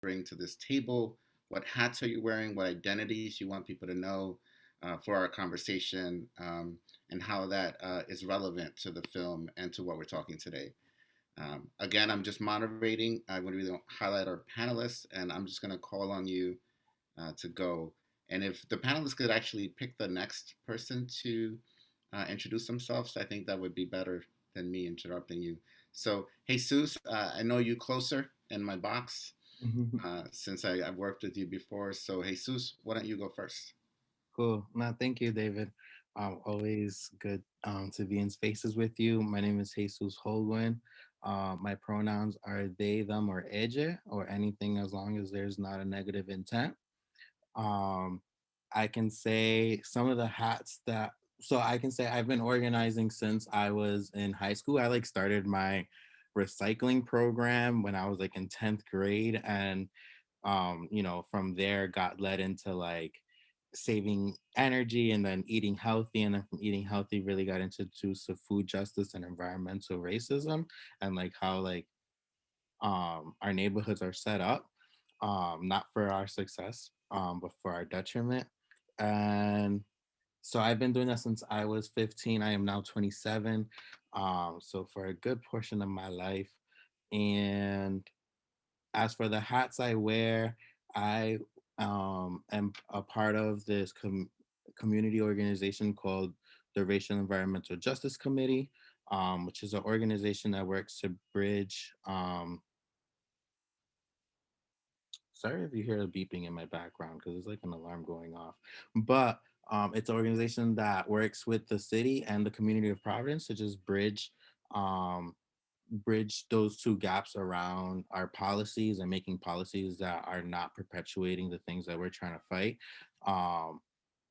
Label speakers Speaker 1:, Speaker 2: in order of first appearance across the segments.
Speaker 1: bring to this table. What hats are you wearing? What identities you want people to know for our conversation, and how that is relevant to the film and to what we're talking today. Again, I'm just moderating. I'm going to highlight our panelists, and I'm just going to call on you to go. And if the panelists could actually pick the next person to introduce themselves, I think that would be better than me interrupting you. So, Jesus, I know you closer in my box since I've worked with you before. So, Jesus, why don't you go first?
Speaker 2: Cool. No, thank you, David. Always good to be in spaces with you. My name is Jesus Holguin. My pronouns are they, them, or ella, or anything as long as there's not a negative intent. Um, I can say some of the hats that, so I can say I've been organizing since I was in high school. I like started my recycling program when I was like in 10th grade. And from there got led into like saving energy and then eating healthy, and then from eating healthy really got into food justice and environmental racism, and like how like our neighborhoods are set up, not for our success, but for our detriment. And so I've been doing that since I was 15. I am now 27, so for a good portion of my life. And as for the hats I wear, I am a part of this community organization called the Racial Environmental Justice Committee, which is an organization that works to bridge. Sorry if you hear the beeping in my background because it's like an alarm going off. But it's an organization that works with the city and the community of Providence to just um, bridge those two gaps around our policies and making policies that are not perpetuating the things that we're trying to fight, um,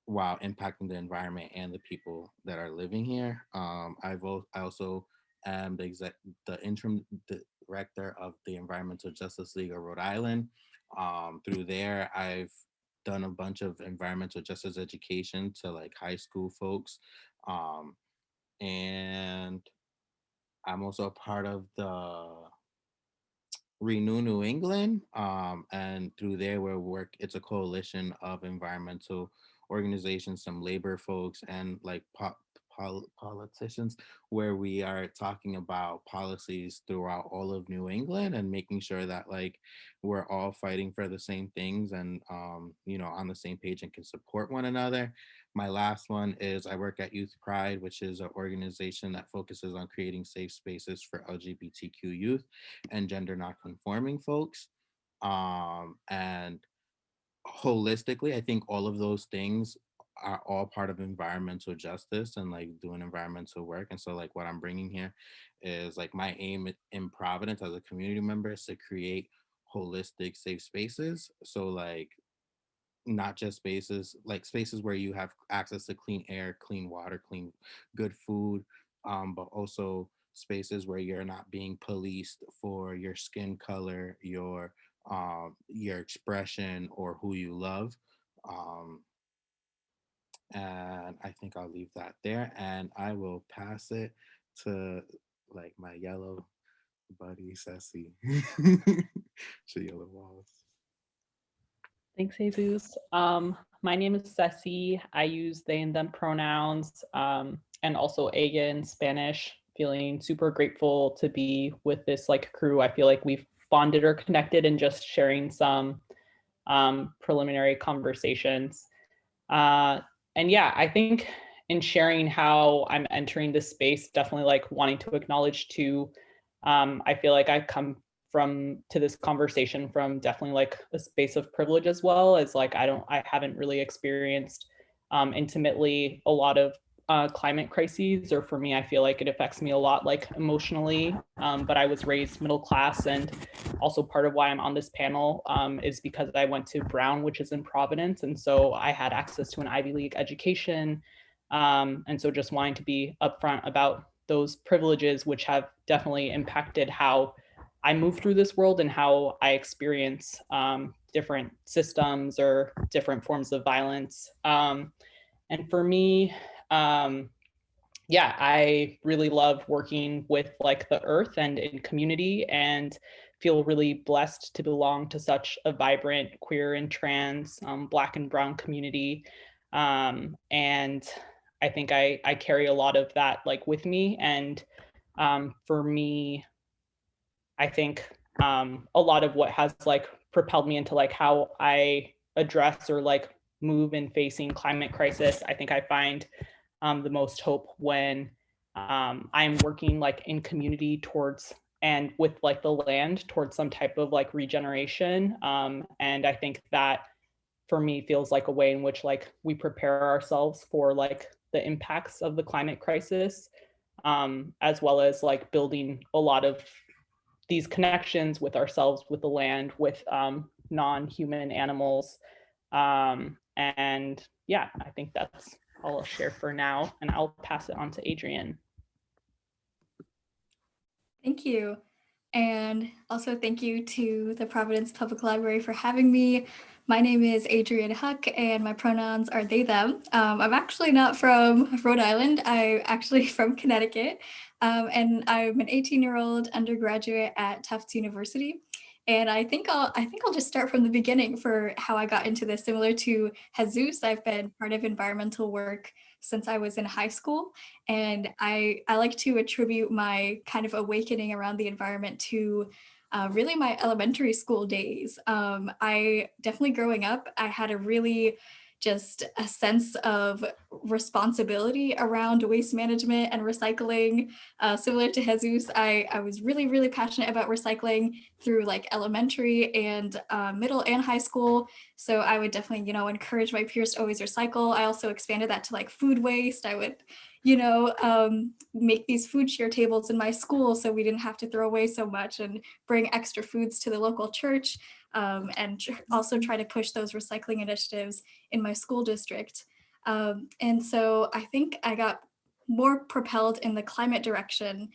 Speaker 2: while impacting the environment and the people that are living here. I also am the interim director of the Environmental Justice League of Rhode Island. Through there, I've done a bunch of environmental justice education to like high school folks. Um, and I'm also a part of the Renew New England, and through there we work. It's a coalition of environmental organizations, some labor folks, and like politicians, where we are talking about policies throughout all of New England and making sure that like we're all fighting for the same things and on the same page and can support one another. My last one is I work at Youth Pride, which is an organization that focuses on creating safe spaces for LGBTQ youth and gender non-conforming folks. And holistically, I think all of those things are all part of environmental justice and like doing environmental work. And so like what I'm bringing here is like my aim in Providence as a community member is to create holistic safe spaces. So like not just spaces, like spaces where you have access to clean air, clean water, clean good food, but also spaces where you're not being policed for your skin color, your expression, or who you love. um, and I think I'll leave that there, and I will pass it to like my yellow buddy Ceci. To yellow walls.
Speaker 3: Thanks, Jesus. My name is Ceci. I use they and them pronouns, and also ella in Spanish. Feeling super grateful to be with this like crew. I feel like we've bonded or connected and just sharing some preliminary conversations. Uh, and yeah, I think in sharing how I'm entering this space, definitely like wanting to acknowledge too. I feel like I come from to this conversation from definitely like a space of privilege as well as like I haven't really experienced intimately a lot of climate crises, or for me I feel like it affects me a lot like emotionally, but I was raised middle class, and also part of why I'm on this panel is because I went to Brown, which is in Providence, and so I had access to an Ivy League education, and so just wanting to be upfront about those privileges, which have definitely impacted how I move through this world and how I experience different systems or different forms of violence. And for me, um, yeah, I really love working with like the earth and in community, and feel really blessed to belong to such a vibrant queer and trans, Black and Brown community. And I think I carry a lot of that like with me. And for me, I think a lot of what has like propelled me into like how I address or like move in facing climate crisis, I think I find the most hope when I'm working like in community towards and with like the land towards some type of like regeneration. And I think that for me feels like a way in which like we prepare ourselves for like the impacts of the climate crisis, as well as like building a lot of these connections with ourselves, with the land, with non-human animals. And yeah, I think that's all I'll share for now, and I'll pass it on to Adrian.
Speaker 4: Thank you. And also thank you to the Providence Public Library for having me. My name is Adrian Huq, and my pronouns are they, them. I'm actually not from Rhode Island. I'm actually from Connecticut. And I'm an 18-year-old undergraduate at Tufts University. And I think I'll just start from the beginning for how I got into this. Similar to Jesus, I've been part of environmental work since I was in high school. And I like to attribute my kind of awakening around the environment to really my elementary school days. I definitely growing up, I had a really just a sense of responsibility around waste management and recycling. Similar to Jesus, I was really, really passionate about recycling through like elementary and middle and high school. So I would definitely, encourage my peers to always recycle. I also expanded that to like food waste. I would, make these food share tables in my school so we didn't have to throw away so much and bring extra foods to the local church, and also try to push those recycling initiatives in my school district. And so I think I got more propelled in the climate direction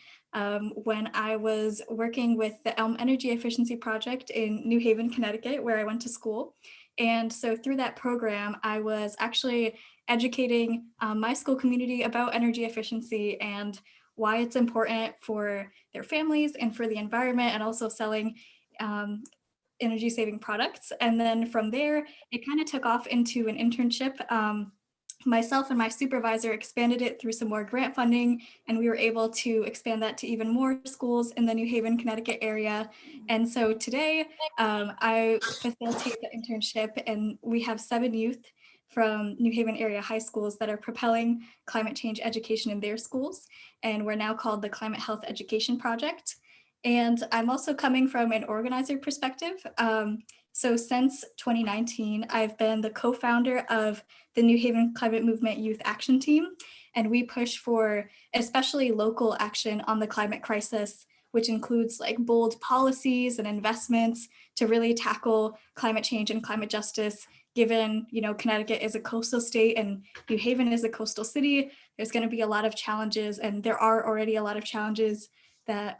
Speaker 4: when I was working with the Elm Energy Efficiency Project in New Haven, Connecticut, where I went to school. And so through that program, I was actually educating my school community about energy efficiency and why it's important for their families and for the environment, and also selling energy saving products. And then from there, it kind of took off into an internship. Myself and my supervisor expanded it through some more grant funding, and we were able to expand that to even more schools in the New Haven, Connecticut area. And so today I facilitate the internship, and we have 7 youth from New Haven area high schools that are propelling climate change education in their schools. And we're now called the Climate Health Education Project. And I'm also coming from an organizer perspective. So since 2019, I've been the co-founder of the New Haven Climate Movement Youth Action Team, and we push for especially local action on the climate crisis, which includes like bold policies and investments to really tackle climate change and climate justice. Given, Connecticut is a coastal state and New Haven is a coastal city, there's going to be a lot of challenges, and there are already a lot of challenges that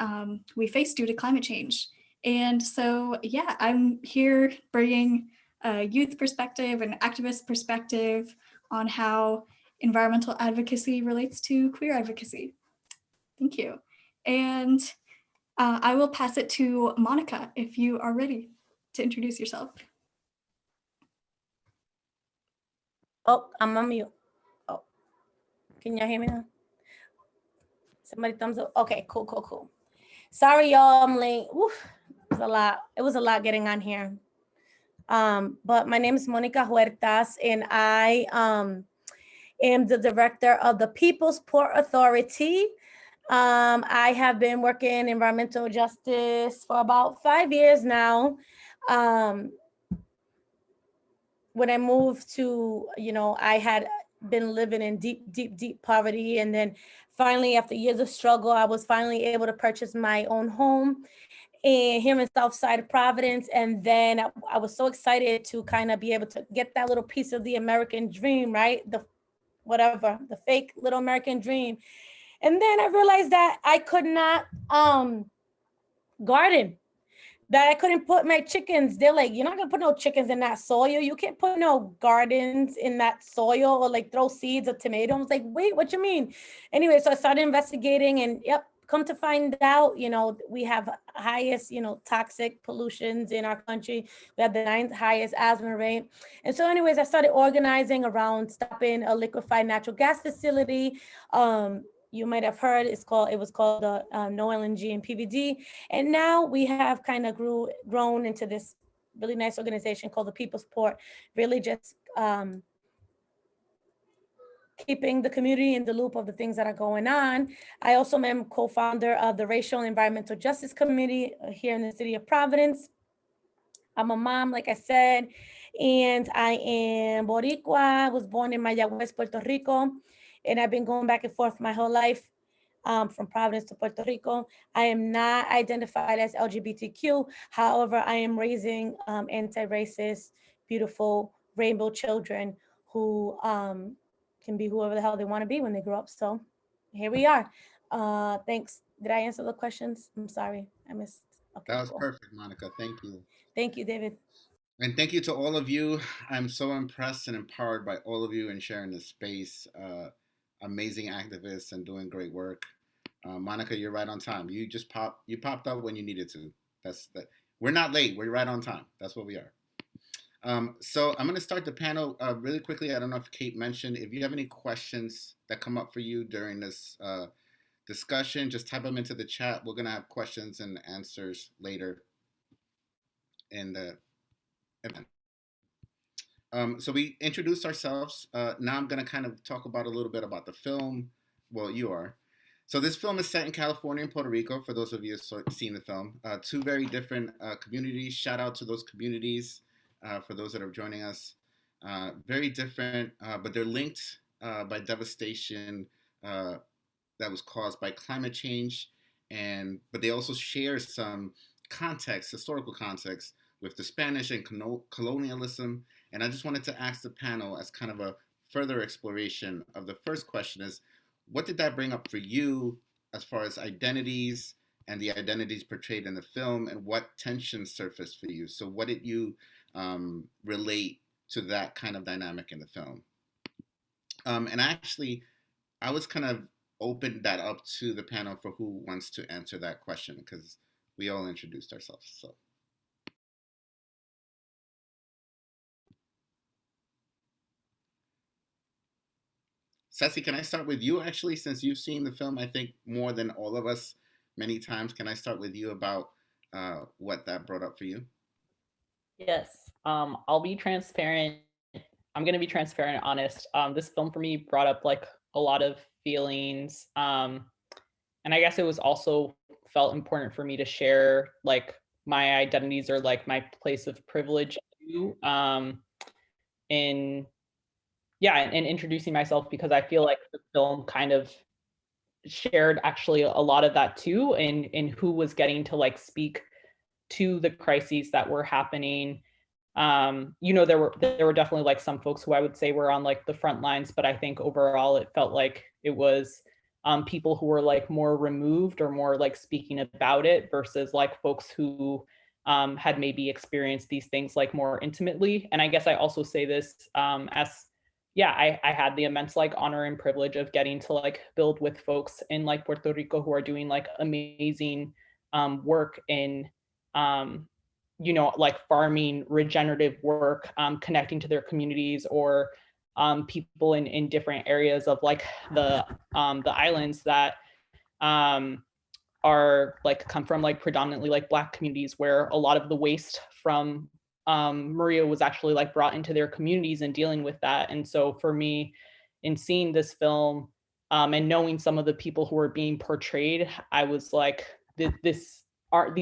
Speaker 4: we face due to climate change. And so, yeah, I'm here bringing a youth perspective and activist perspective on how environmental advocacy relates to queer advocacy. Thank you. And I will pass it to Monica if you are ready to introduce yourself.
Speaker 5: Oh, I'm on mute. Oh, can y'all hear me now? Somebody thumbs up. Okay, cool. Sorry, y'all, I'm late. Oof, it was a lot getting on here. But my name is Monica Huertas, and I am the director of the People's Port Authority. I have been working in environmental justice for about 5 years now. When I moved to, I had been living in deep poverty. And then finally, after years of struggle, I was finally able to purchase my own home here in South Side of Providence. And then I was so excited to kind of be able to get that little piece of the American dream, right? The fake little American dream. And then I realized that I could not garden, that I couldn't put my chickens. They're like, you're not gonna put no chickens in that soil. You can't put no gardens in that soil, or like throw seeds of tomato. I was like, wait, what you mean? Anyway, so I started investigating, and yep, come to find out, you know, we have highest, you know, toxic pollutions in our country. We have the 9th highest asthma rate. And so anyways, I started organizing around stopping a liquefied natural gas facility. You might have heard it was called No LNG and PVD. And now we have kind of grown into this really nice organization called the People's Port, really just keeping the community in the loop of the things that are going on. I also am co-founder of the Racial and Environmental Justice Committee here in the city of Providence. I'm a mom, like I said, and I am Boricua. I was born in Mayagüez, Puerto Rico, and I've been going back and forth my whole life from Providence to Puerto Rico. I am not identified as LGBTQ. However, I am raising anti-racist, beautiful rainbow children who can be whoever the hell they want to be when they grow up. So here we are. Thanks. Did I answer the questions? I'm sorry, I missed. Okay,
Speaker 1: That was
Speaker 5: cool.
Speaker 1: perfect, Monica. Thank you.
Speaker 5: Thank you, David.
Speaker 1: And thank you to all of you. I'm so impressed and empowered by all of you in sharing this space. Amazing activists and doing great work. Monica, you're right on time. You popped up when you needed to. That's that. We're not late. We're right on time. That's what we are. So I'm going to start the panel really quickly. I don't know if Kate mentioned, if you have any questions that come up for you during this discussion, just type them into the chat. We're going to have questions and answers later in the event. So we introduced ourselves. Now I'm going to kind of talk about a little bit about the film. Well, you are. So this film is set in California and Puerto Rico, for those of you who have seen the film. Two very different communities. Shout out to those communities for those that are joining us. Very different, but they're linked by devastation that was caused by climate change, but they also share some context, historical context, with the Spanish and colonialism. And I just wanted to ask the panel, as kind of a further exploration of the first question, is what did that bring up for you as far as identities and the identities portrayed in the film, and what tensions surfaced for you? So what did you relate to that kind of dynamic in the film? And actually, I was kind of opened that up to the panel for who wants to answer that question, because we all introduced ourselves. So. Ceci, can I start with you, actually, since you've seen the film, I think, more than all of us many times. Can I start with you about what that brought up for you?
Speaker 3: Yes, I'll be transparent. I'm going to be transparent and honest. This film for me brought up like a lot of feelings. And I guess it was also felt important for me to share like my identities or like my place of privilege too, in introducing myself, because I feel like the film kind of shared actually a lot of that too, in who was getting to like speak to the crises that were happening. You know, there were definitely like some folks who I would say were on like the front lines, but I think overall it felt like it was people who were like more removed or more like speaking about it, versus like folks who had maybe experienced these things like more intimately. And I guess I also say this as I had the immense like honor and privilege of getting to like build with folks in like Puerto Rico who are doing like amazing work in you know, like farming, regenerative work, connecting to their communities, or people in different areas of like the islands that are like come from like predominantly like Black communities, where a lot of the waste from Maria was actually like brought into their communities and dealing with that. And so for me, in seeing this film and knowing some of the people who were being portrayed, I was like, these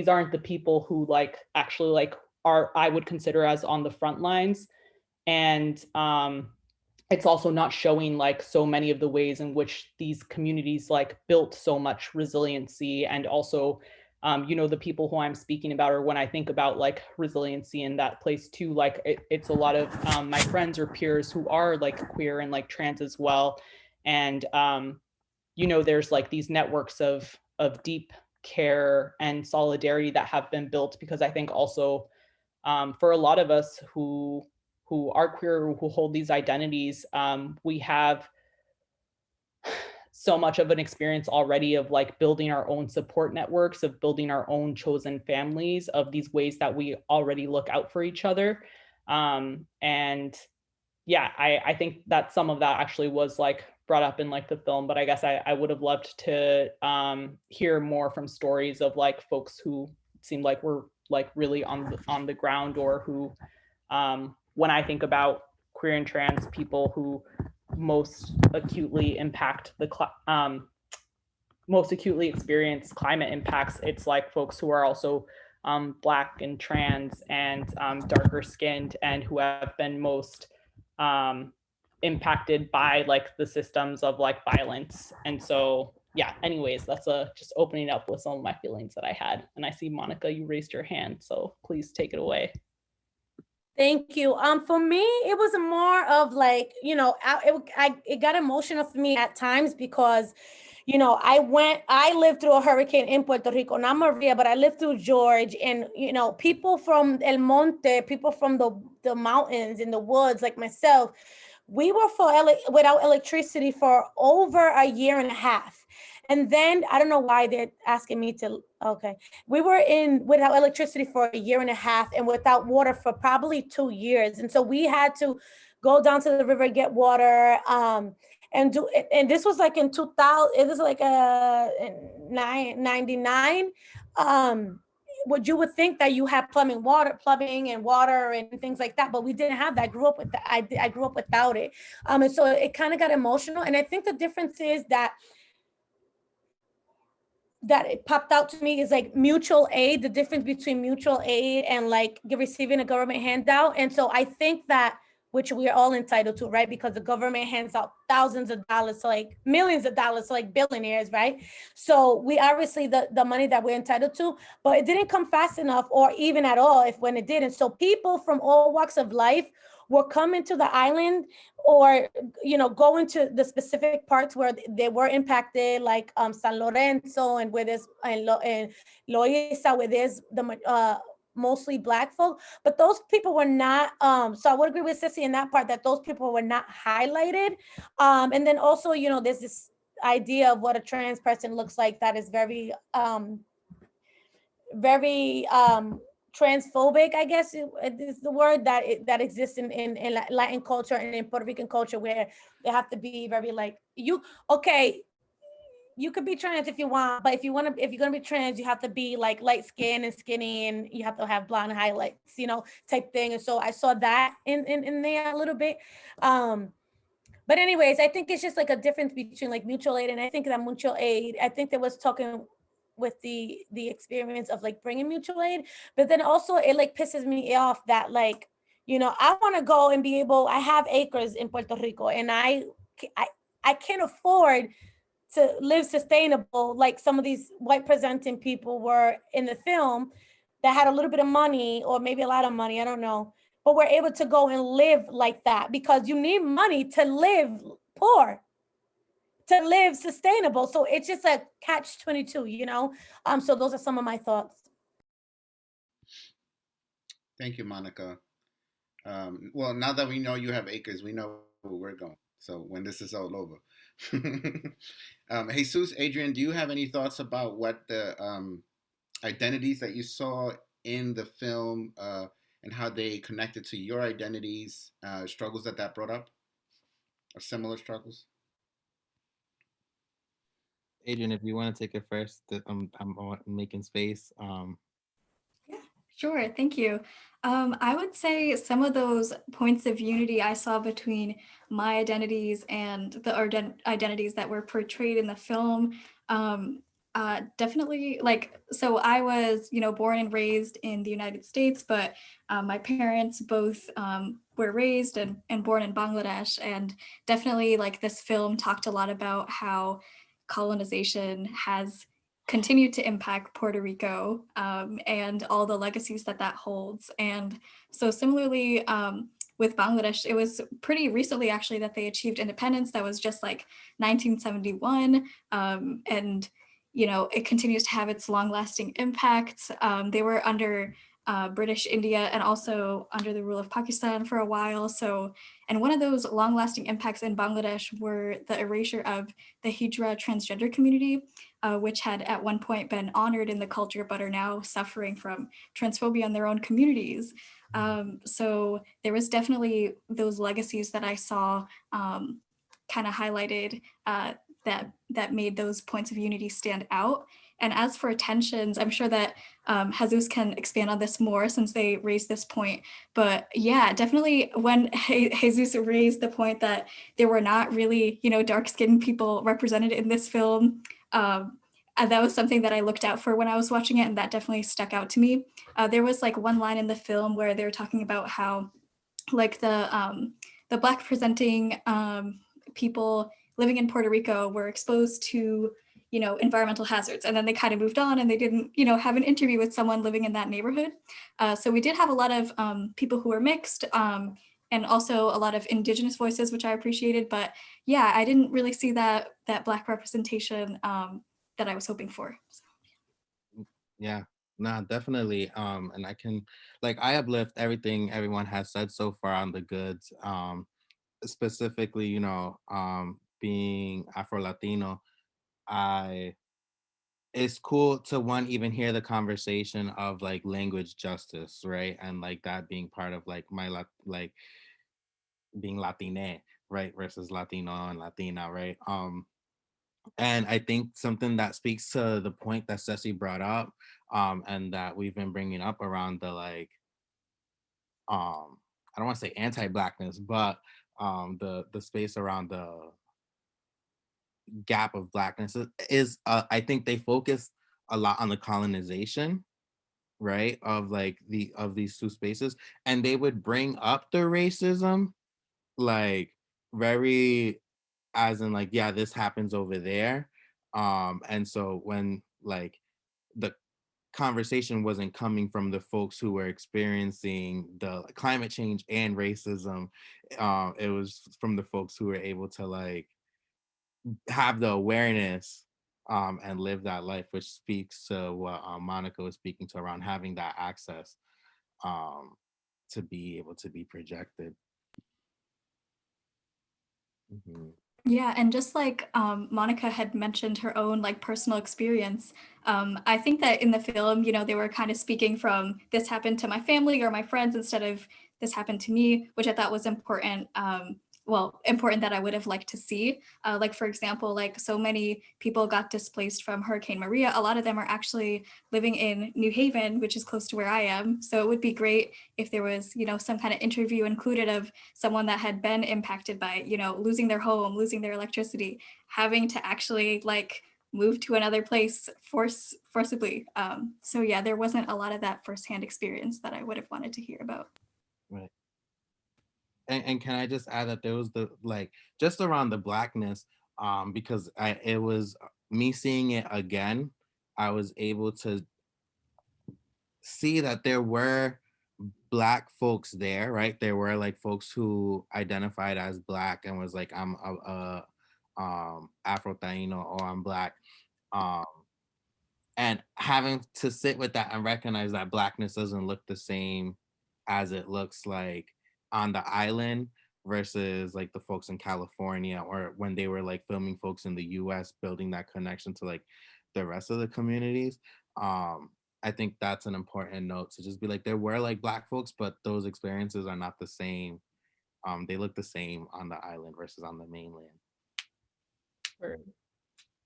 Speaker 3: aren't the people who like actually like are, I would consider as on the front lines. And it's also not showing like so many of the ways in which these communities like built so much resiliency. And also you know, the people who I'm speaking about, or when I think about like resiliency in that place too, like it's a lot of my friends or peers who are like queer and like trans as well. And you know, there's like these networks of deep care and solidarity that have been built, because I think also for a lot of us who are queer, who hold these identities, we have so much of an experience already of like building our own support networks, of building our own chosen families, of these ways that we already look out for each other. And yeah, I think that some of that actually was like brought up in like the film, but I guess I would have loved to hear more from stories of like folks who seemed like were like really on the ground, or who, when I think about queer and trans people who most acutely impact the most acutely experience climate impacts, it's like folks who are also Black and trans and darker skinned, and who have been most impacted by like the systems of like violence. And so yeah, anyways, that's just opening up with some of my feelings that I had. And I see Monica, you raised your hand, so please take it away.
Speaker 5: Thank you. For me, it was more of like, you know, it got emotional for me at times because, you know, I lived through a hurricane in Puerto Rico, not Maria, but I lived through George, and, you know, people from El Monte, people from the mountains in the woods, like myself, we were without electricity for over a year and a half. And then I don't know why they're asking me to, okay. We were without electricity for a year and a half and without water for probably 2 years. And so we had to go down to the river, get water, and this was like in 2000, it was like in 99. What you would think that you had plumbing and water and things like that, but we didn't have that. I grew up with that. I grew up without it. And so it kind of got emotional. And I think the difference is that it popped out to me is like mutual aid, the difference between mutual aid and like receiving a government handout. And so I think that, which we are all entitled to, right? Because the government hands out thousands of dollars to like millions of dollars to like billionaires, right? So we obviously the money that we're entitled to, but it didn't come fast enough or even at all when it did. And so people from all walks of life were coming to the island, or, you know, go into the specific parts where they were impacted, like San Lorenzo and where there's and Loiza, where there's the mostly Black folk, but those people were not. So I would agree with Ceci in that part, that those people were not highlighted. And then also, you know, there's this idea of what a trans person looks like that is very transphobic, I guess is the word that exists in Latin culture and in Puerto Rican culture, where they have to be very like, you could be trans if you want, but if you're gonna be trans, you have to be like light skinned and skinny, and you have to have blonde highlights, you know, type thing. And so I saw that in there a little bit. But anyways, I think it's just like a difference between like mutual aid, and I think that mutual aid, I think there was talking with the experience of like bringing mutual aid, but then also it like pisses me off that, like, you know, I want to go and be able, I have acres in Puerto Rico, and I can't afford to live sustainable like some of these white presenting people were in the film that had a little bit of money, or maybe a lot of money, I don't know, but we're able to go and live like that, because you need money to live poor, to live sustainable. So it's just a catch-22, you know? So those are some of my thoughts.
Speaker 1: Thank you, Monica. Well, now that we know you have acres, we know where we're going. So when this is all over. Jesus, Adrian, do you have any thoughts about what the identities that you saw in the film and how they connected to your identities, struggles that brought up, or similar struggles?
Speaker 2: Adrian, if you want to take it first, I'm making space.
Speaker 4: Yeah, sure. Thank you. I would say some of those points of unity I saw between my identities and the identities that were portrayed in the film, definitely, like, so I was, you know, born and raised in the United States, but my parents both were raised and born in Bangladesh. And definitely, like, this film talked a lot about how colonization has continued to impact Puerto Rico and all the legacies that holds. And so similarly with Bangladesh, it was pretty recently actually that they achieved independence. That was just like 1971. And, you know, it continues to have its long lasting impacts. They were under British India, and also under the rule of Pakistan for a while. So, and one of those long-lasting impacts in Bangladesh were the erasure of the Hijra transgender community, which had at one point been honored in the culture, but are now suffering from transphobia in their own communities. So there was definitely those legacies that I saw kind of highlighted that made those points of unity stand out. And as for tensions, I'm sure that Jesus can expand on this more since they raised this point. But yeah, definitely when Jesus raised the point that there were not really, dark-skinned people represented in this film, and that was something that I looked out for when I was watching it, and that definitely stuck out to me. There was like one line in the film where they were talking about how like the Black presenting people living in Puerto Rico were exposed to environmental hazards, and then they kind of moved on and they didn't have an interview with someone living in that neighborhood. So we did have a lot of people who were mixed, and also a lot of indigenous voices, which I appreciated. But yeah, I didn't really see that Black representation that I was hoping for. So.
Speaker 2: Yeah, nah, definitely. And I can, I uplift everything everyone has said so far on the goods. Specifically, being Afro-Latino, it's cool to even hear the conversation of language justice, right? And that being part of my being Latine, right? Versus Latino and Latina, right? And I think something that speaks to the point that Ceci brought up, and that we've been bringing up around the I don't want to say anti-Blackness, but the space around the gap of Blackness is I think they focus a lot on the colonization, right, of of these two spaces, and they would bring up the racism very as in yeah, this happens over there. And so when the conversation wasn't coming from the folks who were experiencing the climate change and racism, it was from the folks who were able to have the awareness and live that life, which speaks to what Monica was speaking to around having that access to be able to be projected. Mm-hmm.
Speaker 4: Yeah, and just like Monica had mentioned her own personal experience, I think that in the film, they were kind of speaking from this happened to my family or my friends instead of this happened to me, which I thought was important. Important that I would have liked to see. For example, so many people got displaced from Hurricane Maria. A lot of them are actually living in New Haven, which is close to where I am. So it would be great if there was, some kind of interview included of someone that had been impacted by, losing their home, losing their electricity, having to actually move to another place forcibly. So yeah, there wasn't a lot of that firsthand experience that I would have wanted to hear about.
Speaker 2: Right. And can I just add that there was the just around the Blackness, because it was me seeing it again, I was able to see that there were Black folks there, right? There were folks who identified as Black and was I'm a Afro-Taino or I'm Black, and having to sit with that and recognize that Blackness doesn't look the same as it looks on the island versus the folks in California, or when they were filming folks in the US, building that connection to the rest of the communities. I think that's an important note to just be there were Black folks, but those experiences are not the same. They look the same on the island versus on the mainland.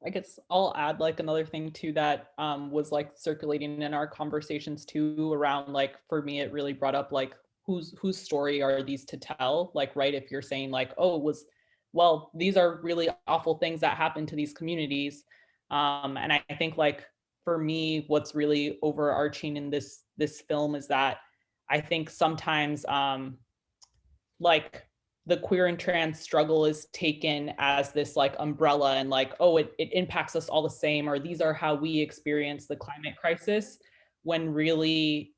Speaker 3: I guess I'll add another thing too that was circulating in our conversations too around for me it really brought up whose story are these to tell, right? If you're saying these are really awful things that happen to these communities, and I think for me what's really overarching in this film is that I think sometimes the queer and trans struggle is taken as this umbrella and it impacts us all the same, or these are how we experience the climate crisis, when really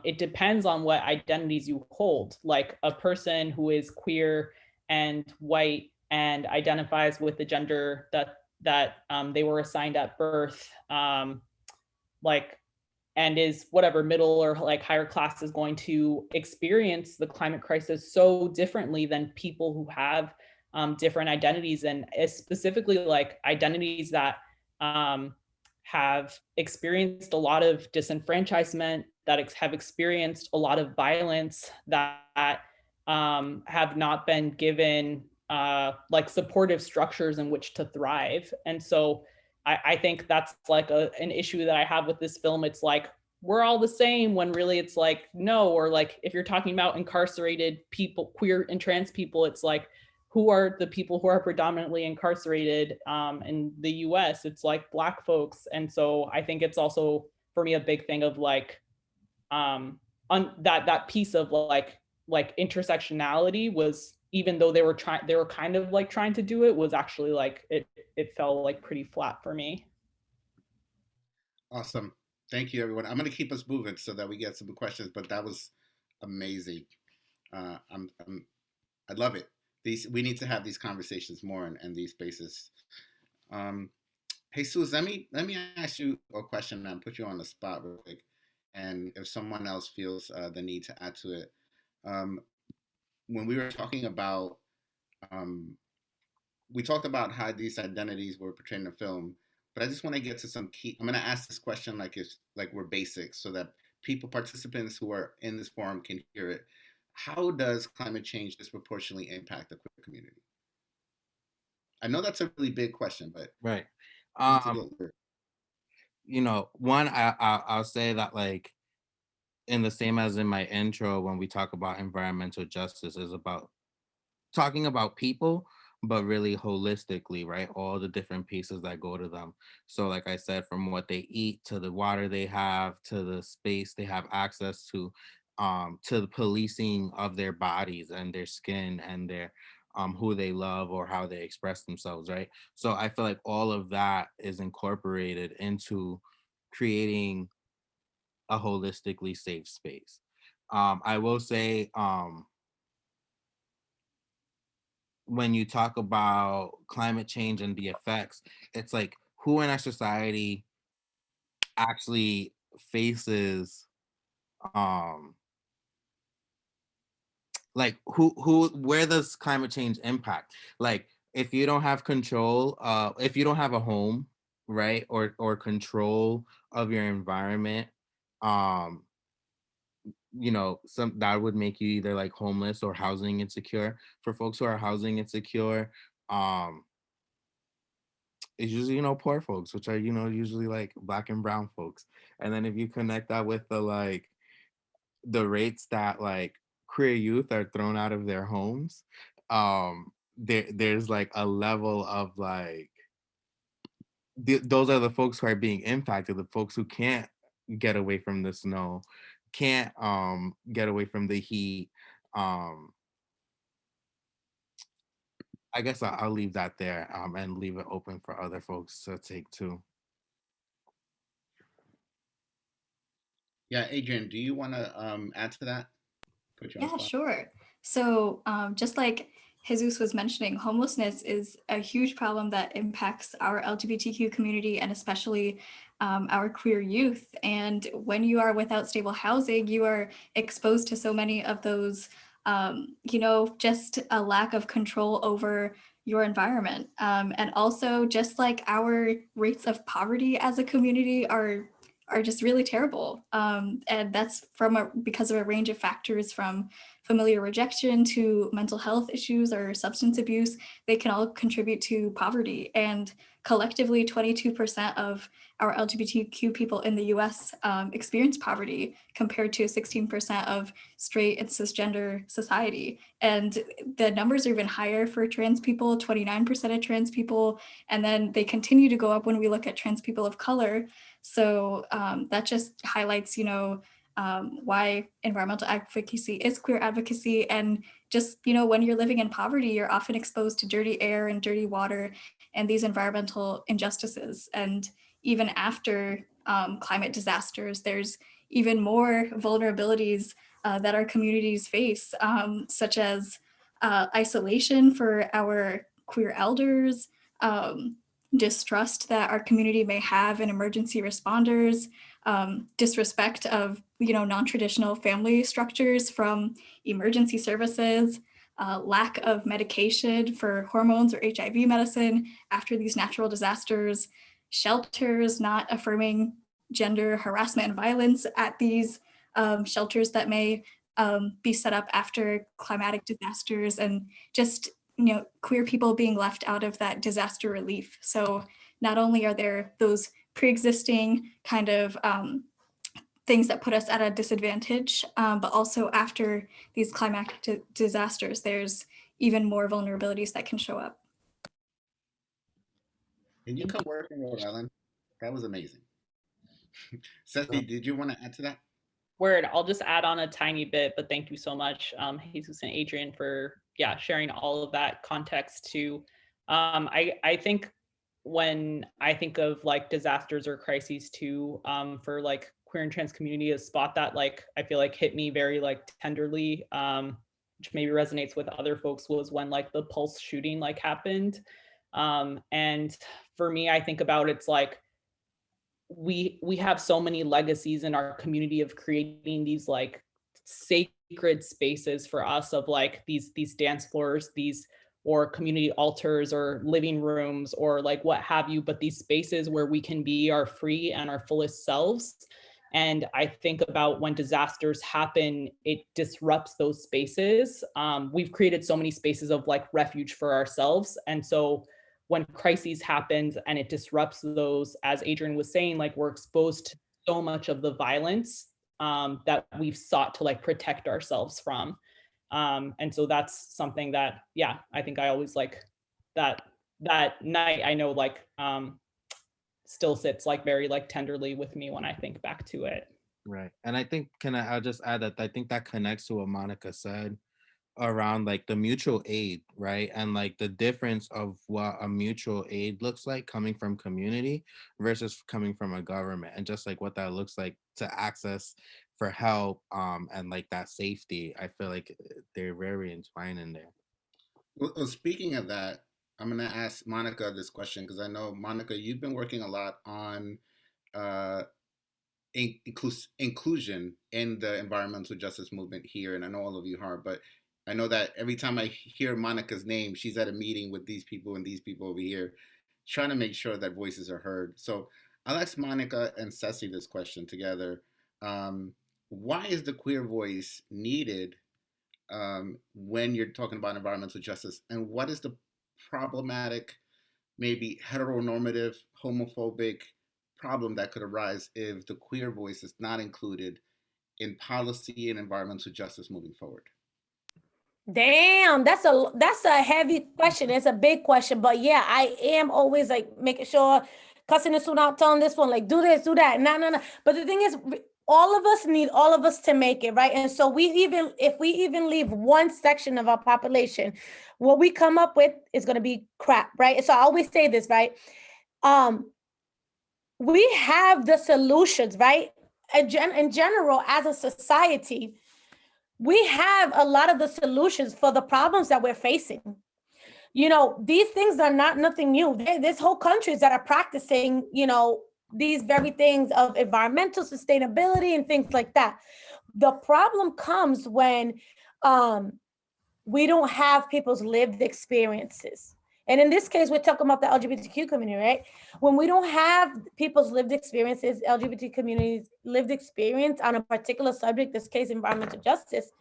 Speaker 3: it depends on what identities you hold. A person who is queer and white and identifies with the gender that they were assigned at birth, and is whatever middle or like higher class is going to experience the climate crisis so differently than people who have different identities, and specifically like identities that have experienced a lot of disenfranchisement, that have experienced a lot of violence, that have not been given like supportive structures in which to thrive. And so I think that's like an issue that I have with this film. It's like, we're all the same, when really it's like, no. Or like, if you're talking about incarcerated people, queer and trans people, it's like, who are the people who are predominantly incarcerated in the US? It's like Black folks. And so I think it's also, for me, a big thing of like, that piece of like intersectionality was, even though they were kind of like trying to do it, was actually like, it fell like pretty flat for me.
Speaker 1: Awesome. Thank you, everyone. I'm going to keep us moving so that we get some questions, but that was amazing. I love it. We need to have these conversations more in these spaces. Hey, Suze, let me ask you a question and put you on the spot real quick. And if someone else feels the need to add to it. When we were talking about, we talked about how these identities were portrayed in the film, but I just want to get to some key. I'm going to ask this question like it's like we're basics, so that participants who are in this forum can hear it. How does climate change disproportionately impact the queer community? I know that's a really big question, but
Speaker 2: right. You know, one, I'll say that, like, in the same as in my intro, when we talk about environmental justice, is about talking about people, but really holistically, right? All the different pieces that go to them. So like I said, from what they eat, to the water they have, to the space they have access to the policing of their bodies and their skin and their who they love or how they express themselves, right? So I feel like all of that is incorporated into creating a holistically safe space. I will say, when you talk about climate change and the effects, it's like, who in our society actually faces, like, where does climate change impact? Like, if you don't have control, if you don't have a home, right, or control of your environment, you know, some that would make you either like homeless or housing insecure. For folks who are housing insecure, it's usually, you know, poor folks, which are, you know, usually like Black and brown folks. And then if you connect that with the like the rates that like queer youth are thrown out of their homes, there's like a level of like, those are the folks who are being impacted, the folks who can't get away from the snow, can't get away from the heat. I guess I'll leave that there, and leave it open for other folks to take too.
Speaker 1: Yeah, Adrian, do you want to add to that? Put you on the
Speaker 4: Yeah,
Speaker 1: spot.
Speaker 4: sure. So just like Jesus was mentioning, homelessness is a huge problem that impacts our LGBTQ community and especially our queer youth. And when you are without stable housing, you are exposed to so many of those, you know, just a lack of control over your environment. And also just like our rates of poverty as a community are just really terrible. And that's because of a range of factors, from familiar rejection to mental health issues or substance abuse. They can all contribute to poverty. And collectively, 22% of our LGBTQ people in the US experience poverty, compared to 16% of straight and cisgender society. And the numbers are even higher for trans people, 29% of trans people. And then they continue to go up when we look at trans people of color. So that just highlights, you know, why environmental advocacy is queer advocacy. And just, you know, when you're living in poverty, you're often exposed to dirty air and dirty water and these environmental injustices. And even after climate disasters, there's even more vulnerabilities that our communities face, such as isolation for our queer elders, distrust that our community may have in emergency responders, disrespect of, non-traditional family structures from emergency services, lack of medication for hormones or HIV medicine after these natural disasters, shelters not affirming gender harassment and violence at these shelters that may be set up after climatic disasters, and just queer people being left out of that disaster relief. So not only are there those pre-existing kind of things that put us at a disadvantage, but also after these climatic disasters, there's even more vulnerabilities that can show up.
Speaker 1: Can you come work in Rhode Island? That was amazing. Ceci, did you want to add to that?
Speaker 3: Word, I'll just add on a tiny bit, but thank you so much, Jesus and Adrian, for sharing all of that context too. I think when I think of like disasters or crises too, for like queer and trans community, a spot that like I feel like hit me very like tenderly, which maybe resonates with other folks, was when like the Pulse shooting like happened. And for me, I think about it's like we have so many legacies in our community of creating these like sacred spaces for us of like these dance floors, these or community altars or living rooms or like what have you, but these spaces where we can be our free and our fullest selves. And I think about when disasters happen, it disrupts those spaces. We've created so many spaces of like refuge for ourselves. And so when crises happens and it disrupts those, as Adrian was saying, like we're exposed to so much of the violence that we've sought to like protect ourselves from. And so that's something that, I think I always like that night, I know like still sits like very like tenderly with me when I think back to it.
Speaker 2: Right. And I think, I'll just add that I think that connects to what Monica said around like the mutual aid, right? And like the difference of what a mutual aid looks like coming from community versus coming from a government, and just like what that looks like to access for help and like that safety. I feel like they're very entwined in there.
Speaker 1: Well, speaking of that, I'm going to ask Monica this question because I know, Monica, you've been working a lot on uh, inclusion in the environmental justice movement here, and I know all of you are, but I know that every time I hear Monica's name, she's at a meeting with these people and these people over here, trying to make sure that voices are heard. So I'll ask Monica and Ceci this question together. Why is the queer voice needed when you're talking about environmental justice, and what is the problematic, maybe heteronormative, homophobic problem that could arise if the queer voice is not included in policy and environmental justice moving forward?
Speaker 5: Damn, that's a heavy question. It's a big question, but yeah, I am always like making sure, cussing this one out, telling this one like do this, do that. No. But the thing is, all of us need all of us to make it, right? And so if we even leave one section of our population, what we come up with is going to be crap, right? And so I always say this, right? We have the solutions, right? In general, as a society, we have a lot of the solutions for the problems that we're facing. These things are nothing new. There's whole countries that are practicing, these very things of environmental sustainability and things like that. The problem comes when we don't have people's lived experiences. And in this case, we're talking about the LGBTQ community, right? When we don't have people's lived experiences, LGBT communities' lived experience on a particular subject, this case, environmental justice,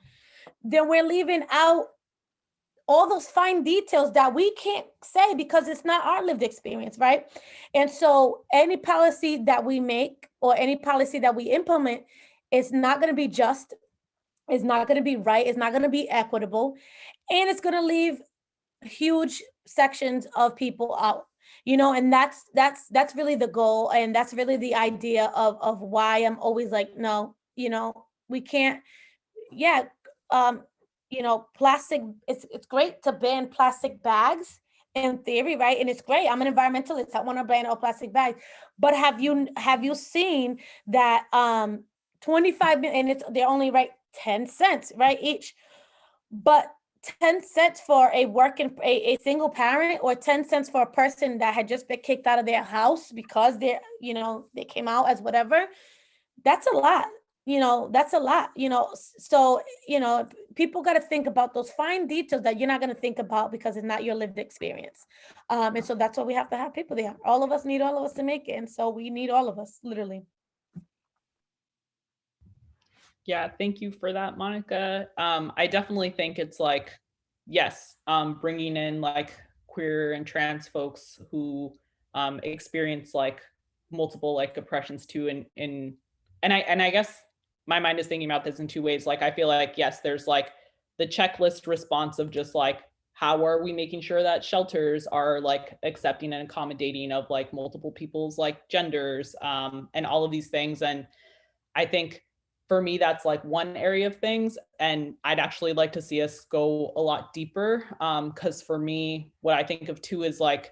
Speaker 5: then we're leaving out all those fine details that we can't say because it's not our lived experience, right? And so any policy that we make or any policy that we implement is not going to be just, it's not going to be right, it's not going to be equitable, and it's going to leave huge sections of people out, and that's really the goal, and that's really the idea of why I'm always like, no, we can't, plastic, it's great to ban plastic bags in theory, right? And it's great. I'm an environmentalist. I want to ban all plastic bags. But have you seen that 25 and they're only 10 cents, right, each, but 10 cents for a single parent, or 10 cents for a person that had just been kicked out of their house because they came out as whatever, that's a lot. That's a lot, so, people got to think about those fine details that you're not going to think about because it's not your lived experience. And so that's why we have to have people there. All of us need all of us to make it. And so we need all of us, literally.
Speaker 3: Yeah, thank you for that, Monica. I definitely think it's like, yes, bringing in like queer and trans folks who experience like multiple like oppressions too, and I guess my mind is thinking about this in two ways. Like I feel like, yes, there's like the checklist response of just like, how are we making sure that shelters are like accepting and accommodating of like multiple people's like genders, and all of these things. And I think for me, that's like one area of things. And I'd actually like to see us go a lot deeper. Because for me, what I think of too is like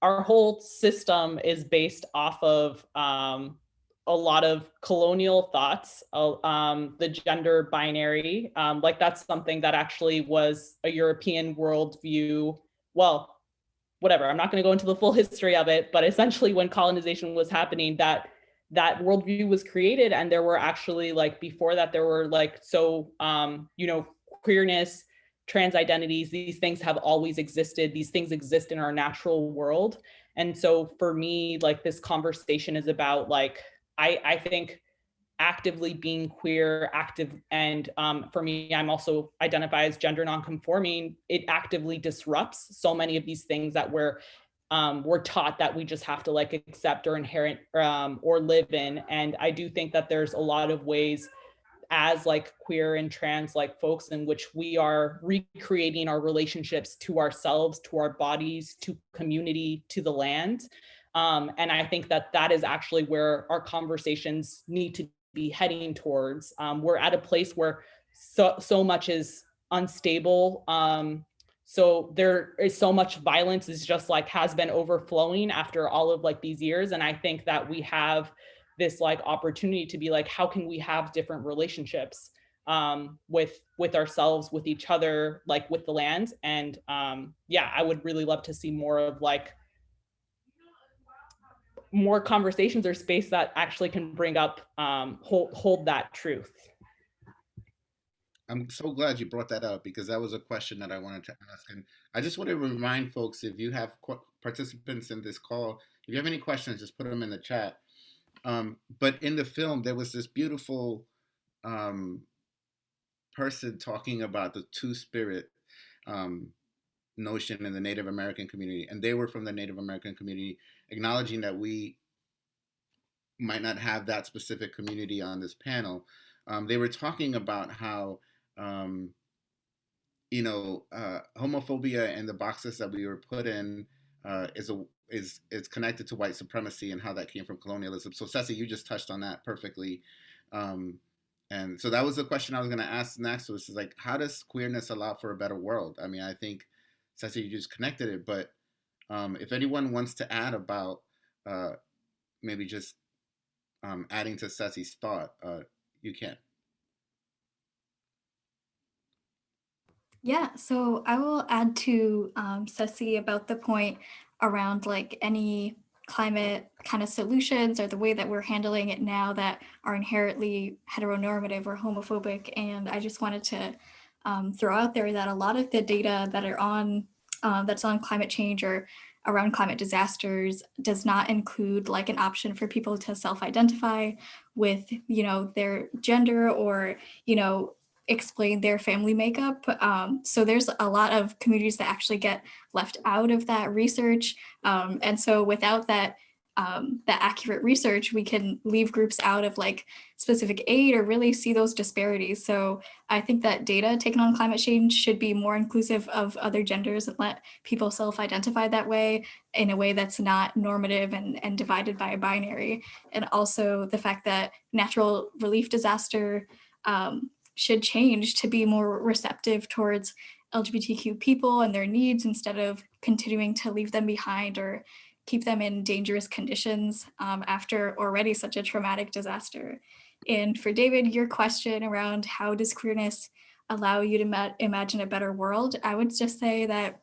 Speaker 3: our whole system is based off of a lot of colonial thoughts, the gender binary. Like that's something that actually was a European worldview. Well, whatever, I'm not going to go into the full history of it, but essentially when colonization was happening, that worldview was created. And there were actually like, before that, there were like, so, queerness, trans identities, these things have always existed. These things exist in our natural world. And so for me, like this conversation is about like, I think actively being queer, active, and for me, I'm also identify as gender nonconforming. It actively disrupts so many of these things that we're taught that we just have to like accept or inherit or live in. And I do think that there's a lot of ways as like queer and trans like folks in which we are recreating our relationships to ourselves, to our bodies, to community, to the land. And I think that that is actually where our conversations need to be heading towards. We're at a place where so much is unstable. So there is so much violence is just like has been overflowing after all of like these years. And I think that we have this like opportunity to be like, how can we have different relationships with ourselves, with each other, like with the land. And yeah, I would really love to see more of like more conversations or space that actually can bring up hold that truth.
Speaker 1: I'm so glad you brought that up because that was a question that I wanted to ask. And I just want to remind folks, if you have participants in this call, if you have any questions, just put them in the chat. But in the film, there was this beautiful person talking about the two-spirit notion in the Native American community. And they were from the Native American community, acknowledging that we might not have that specific community on this panel. They were talking about how homophobia and the boxes that we were put in is connected to white supremacy and how that came from colonialism. So Ceci, you just touched on that perfectly. And so that was the question I was going to ask next, was like, how does queerness allow for a better world? I mean, I think Ceci, you just connected it, but if anyone wants to add about maybe just adding to Ceci's thought, you can.
Speaker 4: Yeah, so I will add to Ceci about the point around like any climate kind of solutions or the way that we're handling it now that are inherently heteronormative or homophobic. And I just wanted to throw out there that a lot of the data that are on that's on climate change or around climate disasters does not include like an option for people to self-identify with, their gender or, explain their family makeup. So there's a lot of communities that actually get left out of that research. And so without that accurate research, we can leave groups out of like specific aid or really see those disparities. So I think that data taken on climate change should be more inclusive of other genders and let people self-identify that way in a way that's not normative and divided by a binary. And also the fact that natural relief disaster should change to be more receptive towards LGBTQ people and their needs instead of continuing to leave them behind or keep them in dangerous conditions after already such a traumatic disaster. And for David, your question around how does queerness allow you to imagine a better world, I would just say that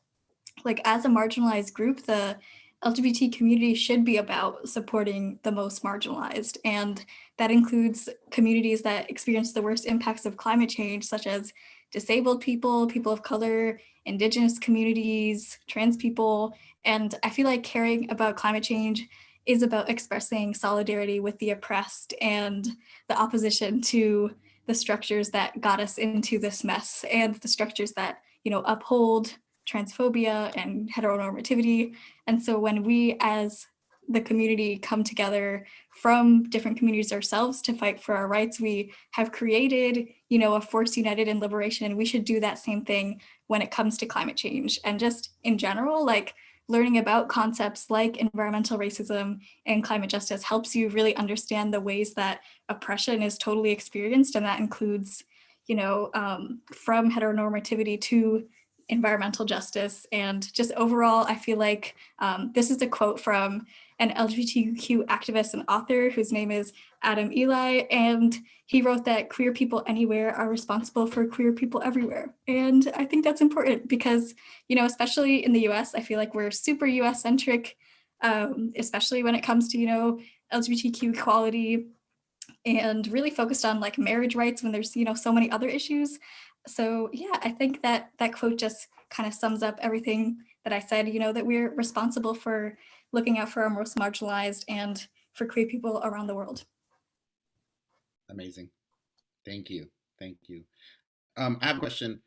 Speaker 4: like as a marginalized group, the LGBT community should be about supporting the most marginalized. And that includes communities that experience the worst impacts of climate change, such as disabled people, people of color, indigenous communities, trans people. And I feel like caring about climate change is about expressing solidarity with the oppressed and the opposition to the structures that got us into this mess and the structures that, uphold transphobia and heteronormativity. And so when we as the community come together from different communities ourselves to fight for our rights, we have created, a force united in liberation. And we should do that same thing when it comes to climate change. And just in general, like learning about concepts like environmental racism and climate justice helps you really understand the ways that oppression is totally experienced. And that includes, from heteronormativity to environmental justice. And just overall, I feel like this is a quote from an LGBTQ activist and author whose name is Adam Eli. And he wrote that queer people anywhere are responsible for queer people everywhere. And I think that's important because, especially in the US, I feel like we're super US centric, especially when it comes to, LGBTQ equality and really focused on like marriage rights when there's, so many other issues. So yeah, I think that quote just kind of sums up everything that I said, that we're responsible for looking out for our most marginalized and for queer people around the world.
Speaker 1: Amazing. Thank you. Thank you. I have a question.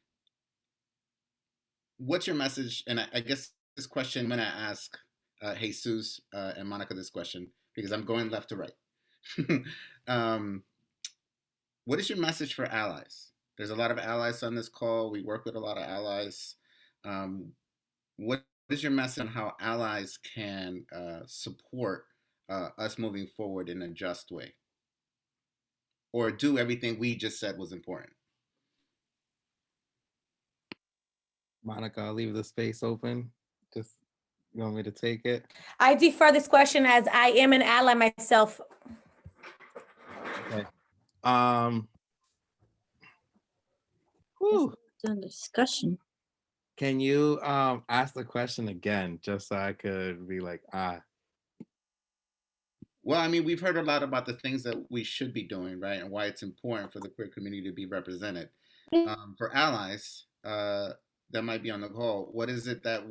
Speaker 1: What's your message? And I guess this question, I'm going to ask Jesus and Monica this question because I'm going left to right. What is your message for allies? There's a lot of allies on this call. We work with a lot of allies. What is your message on how allies can support us moving forward in a just way? Or do everything we just said was important?
Speaker 2: Monica, I'll leave the space open. Just, you want me to take it?
Speaker 5: I defer this question as I am an ally myself.
Speaker 2: Okay.
Speaker 6: Discussion.
Speaker 2: Can you ask the question again, just so I could be like,
Speaker 1: Well, I mean, we've heard a lot about the things that we should be doing, right, and why it's important for the queer community to be represented. For allies that might be on the call, what is it that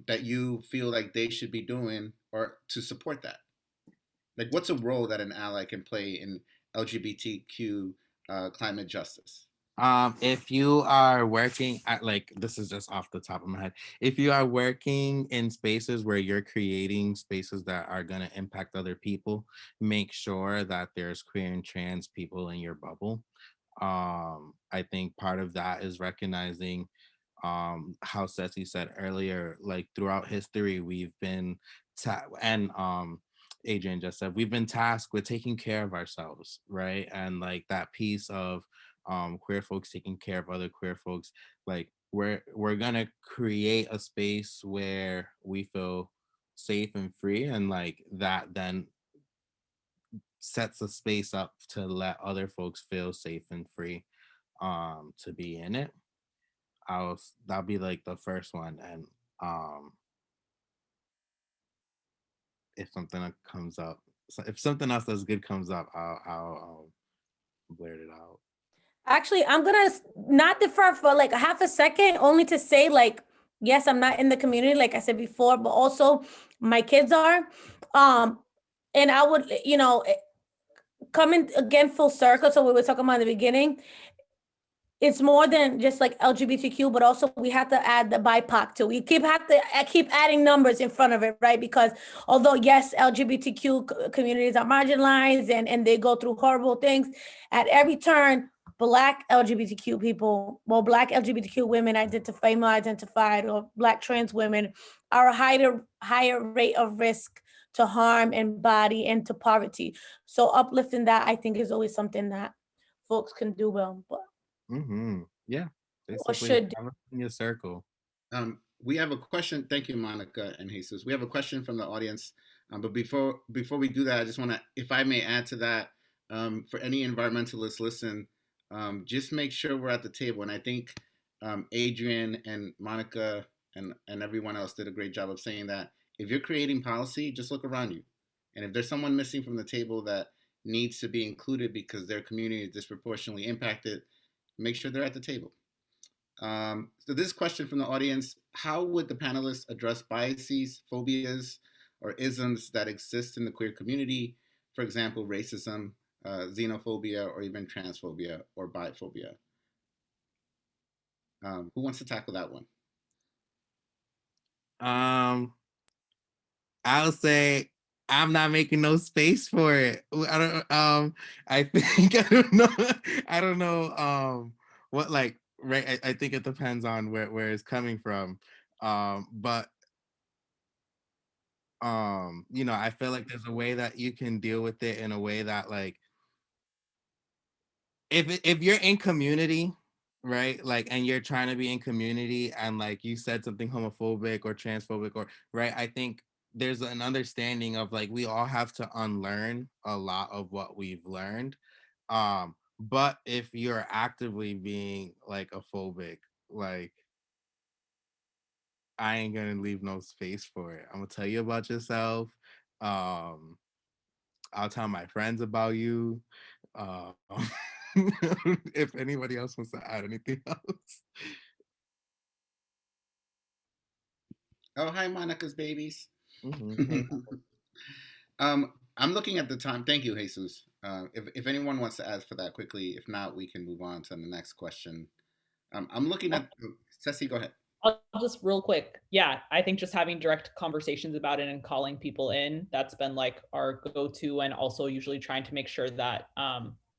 Speaker 1: that you feel like they should be doing or to support that? Like, what's a role that an ally can play in LGBTQ climate justice?
Speaker 2: If you are working at, like, this is just off the top of my head, if you are working in spaces where you're creating spaces that are going to impact other people, make sure that there's queer and trans people in your bubble. I think part of that is recognizing how Ceci said earlier, like throughout history, we've been Adrian just said, we've been tasked with taking care of ourselves, right? And like that piece of queer folks taking care of other queer folks, like we're gonna create a space where we feel safe and free, and like that then sets a space up to let other folks feel safe and free to be in it. That'll be like the first one. And if something comes up, so if something else that's good comes up, I'll blurt it out.
Speaker 5: Actually, I'm gonna not defer for like a half a second, only to say, like, yes, I'm not in the community, like I said before, but also my kids are. And I would, coming again full circle, so we were talking about in the beginning, it's more than just like LGBTQ, but also we have to add the BIPOC too. We keep adding numbers in front of it, right? Because although yes, LGBTQ communities are marginalized and they go through horrible things, at every turn, Black LGBTQ people, Black LGBTQ women female identified, or Black trans women are a higher rate of risk to harm and body and to poverty. So uplifting that, I think, is always something that folks can do well. But
Speaker 2: yeah,
Speaker 5: or should
Speaker 2: in your circle.
Speaker 1: We have a question. Thank you, Monica and Jesus. We have a question from the audience. But before we do that, I just want to, if I may add to that, for any environmentalists listen, just make sure we're at the table. And I think Adrian and Monica and everyone else did a great job of saying that if you're creating policy, just look around you. And if there's someone missing from the table that needs to be included because their community is disproportionately impacted, make sure they're at the table. So this question from the audience: how would the panelists address biases, phobias, or isms that exist in the queer community? For example, racism, xenophobia, or even transphobia or biphobia. Who wants to tackle that one?
Speaker 2: I'll say I'm not making no space for it. I don't I think I don't know what, like, right. I think it depends on where it's coming from. But you know, I feel like there's a way that you can deal with it in a way that, like, if you're in community, right, like, and you're trying to be in community and, like, you said something homophobic or transphobic, or right, I think there's an understanding of, like, we all have to unlearn a lot of what we've learned. But if you're actively being, like, a phobic, like, I ain't gonna leave no space for it. I'm gonna tell you about yourself. um I'll tell my friends about you. Uh, if anybody else wants to add anything else.
Speaker 1: Oh, hi, Monica's babies.
Speaker 2: Mm-hmm.
Speaker 1: I'm looking at the time. Thank you, Jesus. If anyone wants to add for that quickly, if not, we can move on to the next question. I'm looking at Ceci. Go ahead.
Speaker 3: I'll just real quick. Yeah, I think just having direct conversations about it and calling people in, that's been like our go-to, and also usually trying to make sure that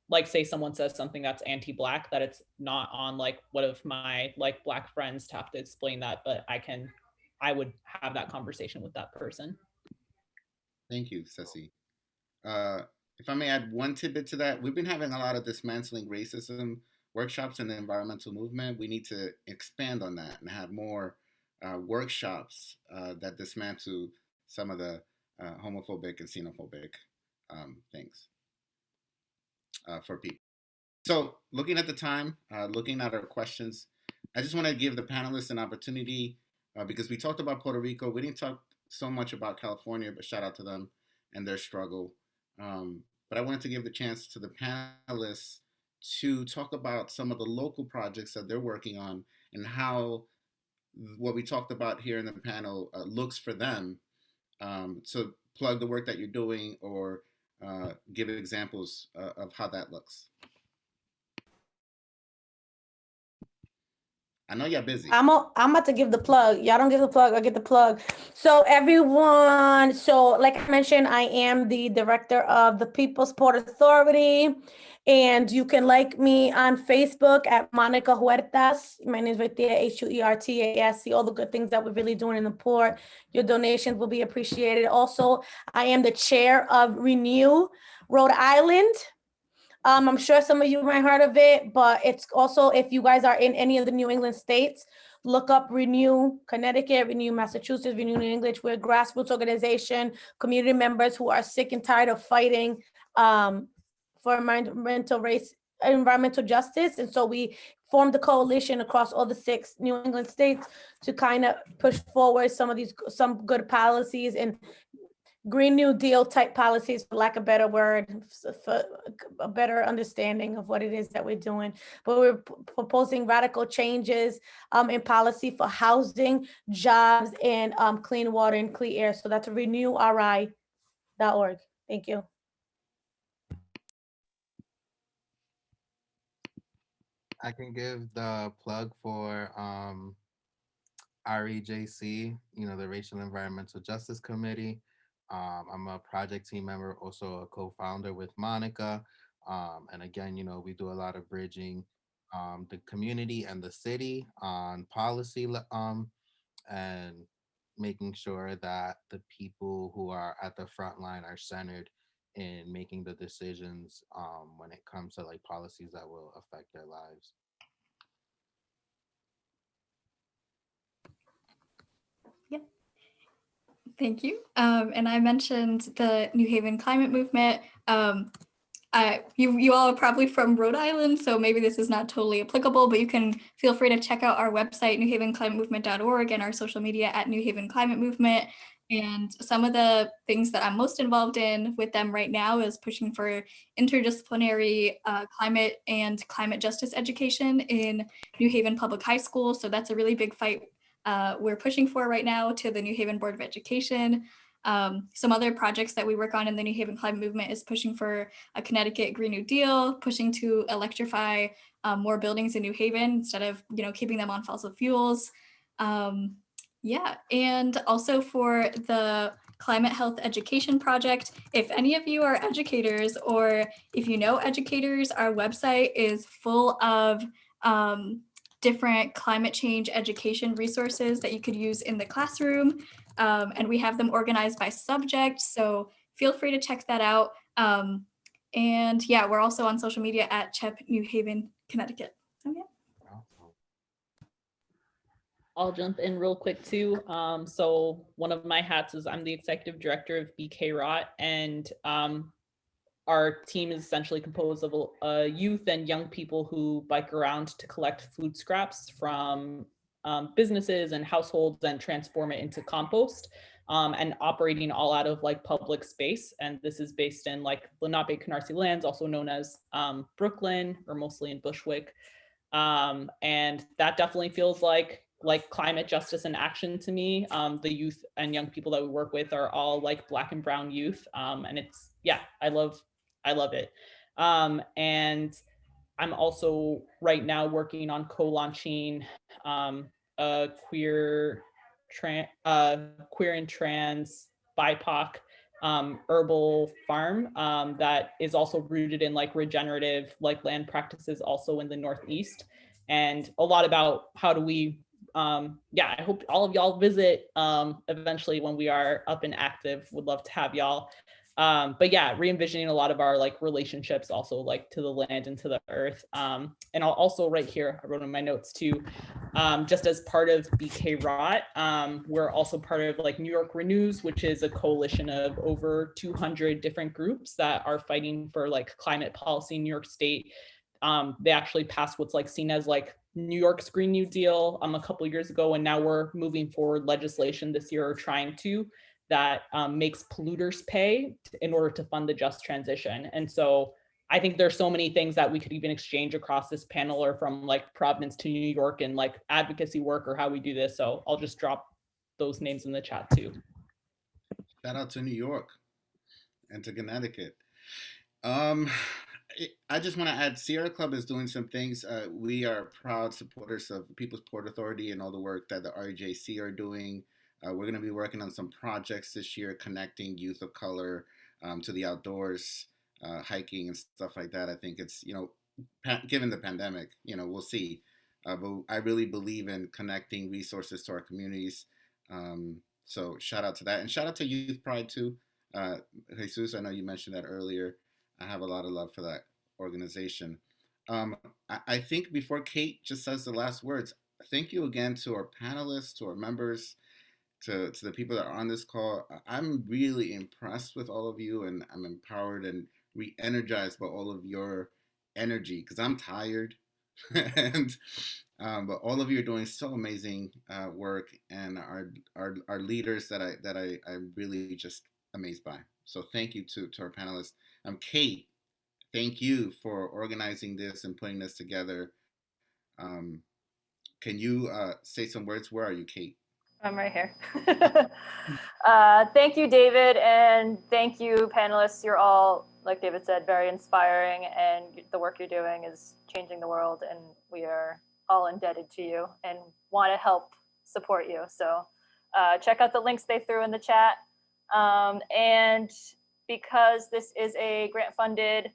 Speaker 3: like, say someone says something that's anti-Black, that it's not on like one of my like Black friends to have to explain that, but I would have that conversation with that person.
Speaker 1: Thank you, Ceci. If I may add one tidbit to that, we've been having a lot of dismantling racism workshops in the environmental movement. We need to expand on that and have more workshops that dismantle some of the homophobic and xenophobic things for people. So, looking at the time, looking at our questions, I just want to give the panelists an opportunity because we talked about Puerto Rico. We didn't talk so much about California, but shout out to them and their struggle. But I wanted to give the chance to the panelists to talk about some of the local projects that they're working on and how what we talked about here in the panel looks for them. So plug the work that you're doing or give examples of how that looks. I know you're busy.
Speaker 5: I'm about to give the plug. Y'all don't give the plug, I get the plug. So everyone, so like I mentioned, I am the director of the People's Port Authority, and you can like me on Facebook at Monica Huertas. My name is right there, Huertas. All the good things that we're really doing in the port. Your donations will be appreciated. Also, I am the chair of Renew Rhode Island. I'm sure some of you might heard of it, but it's also, if you guys are in any of the New England states, look up Renew Connecticut, Renew Massachusetts, Renew New England. We're a grassroots organization, community members who are sick and tired of fighting for environmental justice. And so we formed a coalition across all the 6 New England states to kind of push forward some good policies and Green New Deal type policies, for lack of a better word, for a better understanding of what it is that we're doing. But we're proposing radical changes in policy for housing, jobs, and clean water and clean air. So that's renewri.org. Thank you.
Speaker 2: I can give the plug for REJC, you know, the Racial Environmental Justice Committee. I'm a project team member, also a co-founder with Monica. And again, you know, we do a lot of bridging the community and the city on policy and making sure that the people who are at the front line are centered in making the decisions when it comes to like policies that will affect their lives.
Speaker 4: Thank you. And I mentioned the New Haven climate movement. You all are probably from Rhode Island, so maybe this is not totally applicable, but you can feel free to check out our website, newhavenclimatemovement.org, and our social media at New Haven Climate Movement. And some of the things that I'm most involved in with them right now is pushing for interdisciplinary climate and climate justice education in New Haven Public High School. So that's a really big fight we're pushing for right now to the New Haven Board of Education. Some other projects that we work on in the New Haven Climate Movement is pushing for a Connecticut Green New Deal, pushing to electrify more buildings in New Haven instead of keeping them on fossil fuels. Yeah, and also for the Climate Health Education Project, if any of you are educators or if you know educators, our website is full of different climate change education resources that you could use in the classroom. And we have them organized by subject, so feel free to check that out. And yeah, we're also on social media at CHEP New Haven, Connecticut. So yeah.
Speaker 3: I'll jump in real quick too. So one of my hats is I'm the executive director of BK-ROT, and our team is essentially composed of youth and young people who bike around to collect food scraps from businesses and households and transform it into compost, and operating all out of like public space. And this is based in like Lenape Canarsie lands, also known as Brooklyn, or mostly in Bushwick. And that definitely feels like climate justice in action to me. The youth and young people that we work with are all like Black and brown youth. And it's, yeah, I love it. And I'm also right now working on co-launching a queer and trans BIPOC herbal farm that is also rooted in like regenerative like land practices also in the Northeast, and a lot about how do we I hope all of y'all visit eventually when we are up and active. Would love to have y'all. But yeah, re-envisioning a lot of our like relationships also like to the land and to the earth. And I'll also right here, I wrote in my notes too, just as part of BK-ROT, we're also part of like New York Renews, which is a coalition of over 200 different groups that are fighting for like climate policy in New York State. They actually passed what's like seen as like New York's Green New Deal a couple of years ago, and now we're moving forward legislation this year, or trying to, that makes polluters pay in order to fund the just transition. And so I think there's so many things that we could even exchange across this panel, or from like Providence to New York, and like advocacy work or how we do this. So I'll just drop those names in the chat too.
Speaker 1: Shout out to New York and to Connecticut. I just want to add, Sierra Club is doing some things. We are proud supporters of People's Port Authority and all the work that the RJC are doing. We're going to be working on some projects this year, connecting youth of color to the outdoors, hiking and stuff like that. I think it's, given the pandemic, we'll see. But I really believe in connecting resources to our communities. So shout out to that. And shout out to Youth Pride too. Jesus, I know you mentioned that earlier. I have a lot of love for that organization. I think before Kate just says the last words, thank you again to our panelists, to our members, to the people that are on this call. I'm really impressed with all of you, and I'm empowered and re-energized by all of your energy, because I'm tired. And but all of you are doing so amazing work, and are leaders that I'm really just amazed by. So thank you to our panelists. Kate, thank you for organizing this and putting this together. Can you say some words? Where are you, Kate?
Speaker 6: I'm right here. Thank you, David, and thank you, panelists. You're all, like David said, very inspiring, and the work you're doing is changing the world, and we are all indebted to you and want to help support you. So check out the links they threw in the chat. And because this is a grant-funded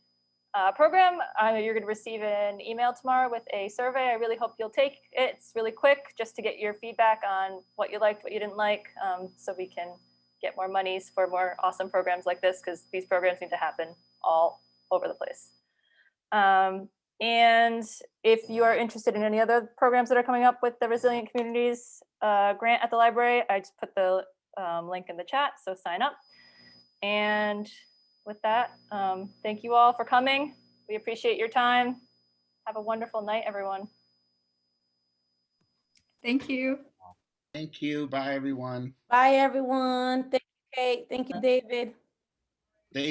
Speaker 6: program, you're going to receive an email tomorrow with a survey. I really hope you'll take it. It's really quick, just to get your feedback on what you liked, what you didn't like, so we can get more monies for more awesome programs like this, because these programs need to happen all over the place. And if you are interested in any other programs that are coming up with the Resilient Communities grant at the library, I just put the link in the chat, so sign up. And with that, thank you all for coming. We appreciate your time. Have a wonderful night, everyone.
Speaker 4: Thank you.
Speaker 1: Thank you. Bye, everyone.
Speaker 5: Bye, everyone. Thank you, Kate. Thank you, David.
Speaker 1: Stay